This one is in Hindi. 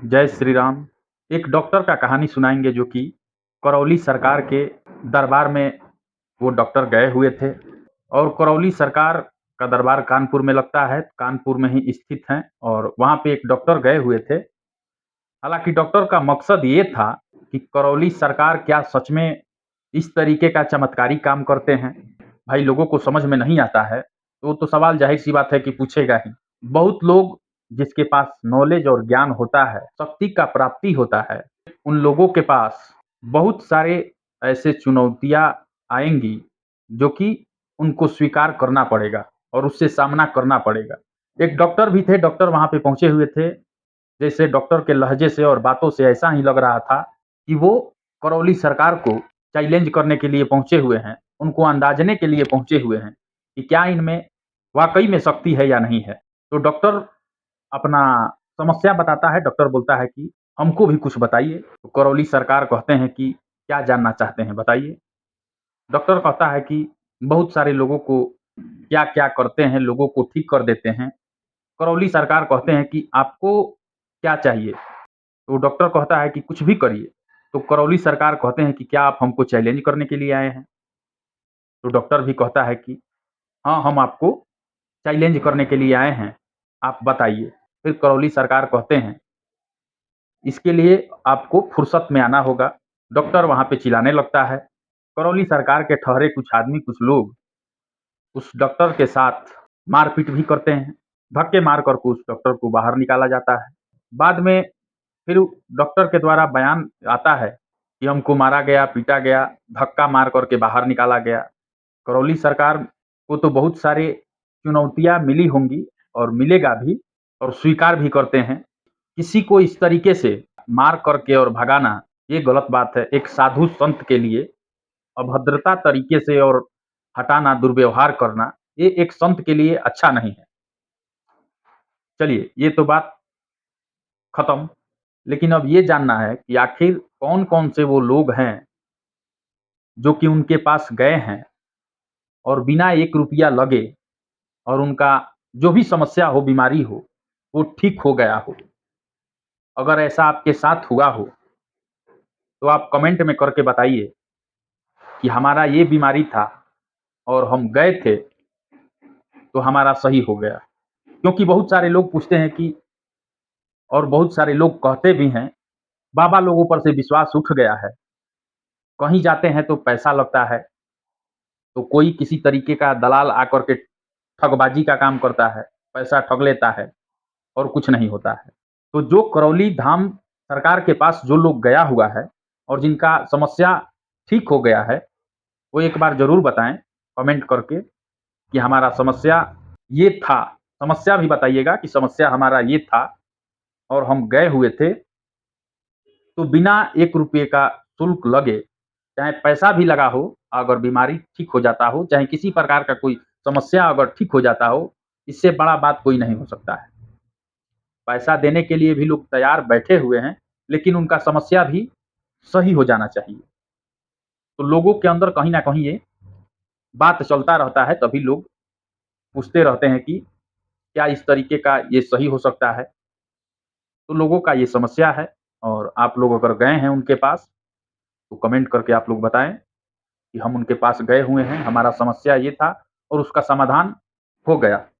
जय श्री राम। एक डॉक्टर का कहानी सुनाएंगे जो कि करौली सरकार के दरबार में वो डॉक्टर गए हुए थे। और करौली सरकार का दरबार कानपुर में लगता है, कानपुर में ही स्थित है। और वहाँ पे एक डॉक्टर गए हुए थे। हालांकि डॉक्टर का मकसद ये था कि करौली सरकार क्या सच में इस तरीके का चमत्कारी काम करते हैं। भाई लोगों को समझ में नहीं आता है तो वो तो सवाल जाहिर सी बात है कि पूछेगा ही। बहुत लोग जिसके पास नॉलेज और ज्ञान होता है, शक्ति का प्राप्ति होता है, उन लोगों के पास बहुत सारे ऐसे चुनौतियां आएंगी जो कि उनको स्वीकार करना पड़ेगा और उससे सामना करना पड़ेगा। एक डॉक्टर भी थे, डॉक्टर वहां पे पहुंचे हुए थे। जैसे डॉक्टर के लहजे से और बातों से ऐसा ही लग रहा था कि वो करौली सरकार को चैलेंज करने के लिए पहुंचे हुए हैं, उनको अंदाजने के लिए पहुंचे हुए हैं कि क्या इनमें वाकई में शक्ति है या नहीं है। तो डॉक्टर अपना समस्या बताता है। डॉक्टर बोलता है कि हमको भी कुछ बताइए। तो करौली सरकार कहते हैं कि क्या जानना चाहते हैं, बताइए। डॉक्टर कहता है कि बहुत सारे लोगों को क्या क्या करते हैं, लोगों को ठीक कर देते हैं। करौली सरकार कहते हैं कि आपको क्या चाहिए। तो डॉक्टर कहता है कि कुछ भी करिए। तो करौली सरकार कहते हैं कि क्या आप हमको चैलेंज करने के लिए आए हैं। तो डॉक्टर भी कहता है कि हाँ, हम आपको चैलेंज करने के लिए आए हैं, आप बताइए। फिर करौली सरकार कहते हैं इसके लिए आपको फुर्सत में आना होगा। डॉक्टर वहां पे चिल्लाने लगता है। करौली सरकार के ठहरे कुछ आदमी, कुछ लोग उस डॉक्टर के साथ मारपीट भी करते हैं। धक्के मार कर के उस डॉक्टर को बाहर निकाला जाता है। बाद में फिर डॉक्टर के द्वारा बयान आता है कि हमको मारा गया, पीटा गया, धक्का मार करके बाहर निकाला गया। करौली सरकार को तो बहुत सारे चुनौतियां मिली होंगी और मिलेगा भी, और स्वीकार भी करते हैं। किसी को इस तरीके से मार करके और भगाना ये गलत बात है। एक साधु संत के लिए अभद्रता तरीके से और हटाना, दुर्व्यवहार करना, ये एक संत के लिए अच्छा नहीं है। चलिए, ये तो बात खत्म। लेकिन अब ये जानना है कि आखिर कौन कौन से वो लोग हैं जो कि उनके पास गए हैं और बिना एक रुपया लगे और उनका जो भी समस्या हो, बीमारी हो, वो ठीक हो गया हो। अगर ऐसा आपके साथ हुआ हो तो आप कमेंट में करके बताइए कि हमारा ये बीमारी था और हम गए थे तो हमारा सही हो गया। क्योंकि बहुत सारे लोग पूछते हैं कि, और बहुत सारे लोग कहते भी हैं, बाबा लोगों पर से विश्वास उठ गया है। कहीं जाते हैं तो पैसा लगता है, तो कोई किसी तरीके का दलाल आकर के ठगबाजी का काम करता है, पैसा ठग लेता है और कुछ नहीं होता है। तो जो करौली धाम सरकार के पास जो लोग गया हुआ है और जिनका समस्या ठीक हो गया है, वो एक बार ज़रूर बताएँ कमेंट करके कि हमारा समस्या ये था। समस्या भी बताइएगा कि समस्या हमारा ये था और हम गए हुए थे, तो बिना ₹1 का शुल्क लगे, चाहे पैसा भी लगा हो, अगर बीमारी ठीक हो जाता हो, चाहे किसी प्रकार का कोई समस्या अगर ठीक हो जाता हो, इससे बड़ा बात कोई नहीं हो सकता है। पैसा देने के लिए भी लोग तैयार बैठे हुए हैं, लेकिन उनका समस्या भी सही हो जाना चाहिए। तो लोगों के अंदर कहीं न कहीं ये बात चलता रहता है, तभी लोग पूछते रहते हैं कि क्या इस तरीके का ये सही हो सकता है? तो लोगों का ये समस्या है। और आप लोग अगर गए हैं उनके पास, तो कमेंट करके आप लोग बताएँ कि हम उनके पास गए हुए हैं, हमारा समस्या ये था और उसका समाधान हो गया।